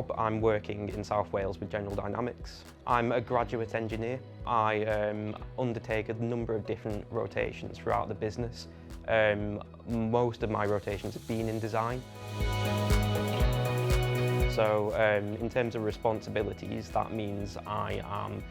job, I'm working in South Wales with General Dynamics. I'm a graduate engineer. I undertake a number of different rotations throughout the business. Most of my rotations have been in design. So in terms of responsibilities, that means I am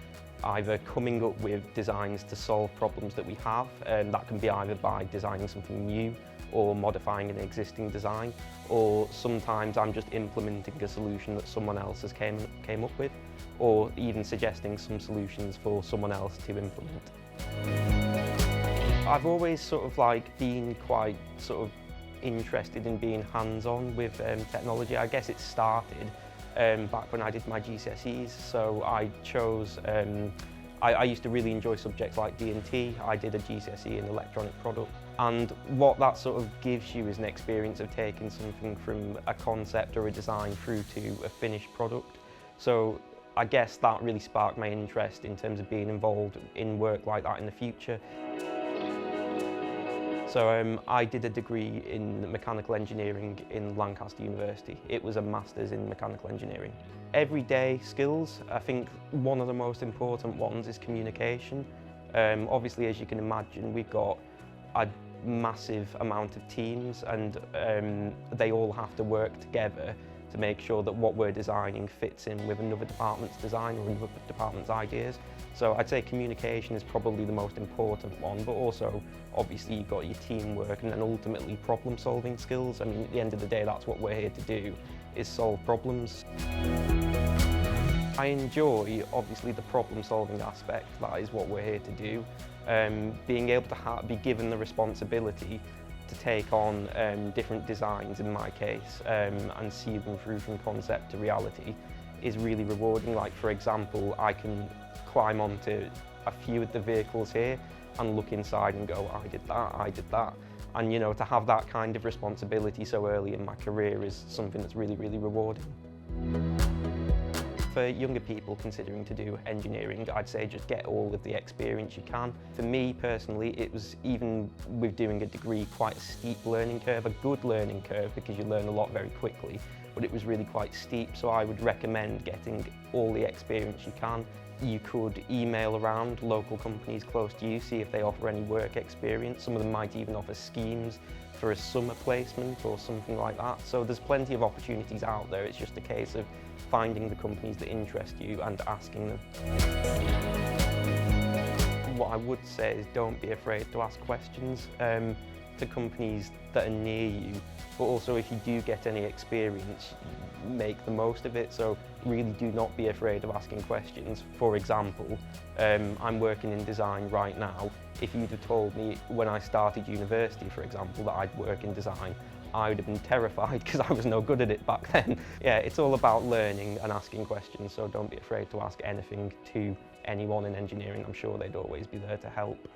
either coming up with designs to solve problems that we have, and that can be either by designing something new or modifying an existing design, or sometimes I'm just implementing a solution that someone else has came up with, or even suggesting some solutions for someone else to implement. I've always sort of like been quite sort of interested in being hands-on with technology. I guess it started back when I did my GCSEs, so I chose, I used to really enjoy subjects like D&T. I did a GCSE in electronic product, and what that sort of gives you is an experience of taking something from a concept or a design through to a finished product. So I guess that really sparked my interest in terms of being involved in work like that in the future. So I did a degree in mechanical engineering in Lancaster University. It was a master's in mechanical engineering. Everyday skills, I think one of the most important ones is communication. Obviously, as you can imagine, we've got a massive amount of teams, and they all have to work together to make sure that what we're designing fits in with another department's design or another department's ideas. So I'd say communication is probably the most important one, but also obviously you've got your teamwork and then ultimately problem solving skills. I mean, at the end of the day, that's what we're here to do, is solve problems. I enjoy obviously the problem solving aspect, that is what we're here to do. Being able to be given the responsibility to take on different designs in my case and see them through from concept to reality is really rewarding. Like, for example, I can climb onto a few of the vehicles here and look inside and go, I did that. And you know, to have that kind of responsibility so early in my career is something that's really, really rewarding. For younger people considering to do engineering, I'd say just get all of the experience you can. For me personally, it was, even with doing a degree, quite a steep learning curve, a good learning curve because you learn a lot very quickly, but it was really quite steep, so I would recommend getting all the experience you can. You could email around local companies close to you, see if they offer any work experience. Some of them might even offer schemes for a summer placement or something like that. So there's plenty of opportunities out there. It's just a case of finding the companies that interest you and asking them. What I would say is don't be afraid to ask questions to companies that are near you, but also if you do get any experience, make the most of it. So really do not be afraid of asking questions. For example, I'm working in design right now. If you'd have told me when I started university, for example, that I'd work in design, I would have been terrified because I was no good at it back then. Yeah, it's all about learning and asking questions, so don't be afraid to ask anything to anyone in engineering. I'm sure they'd always be there to help.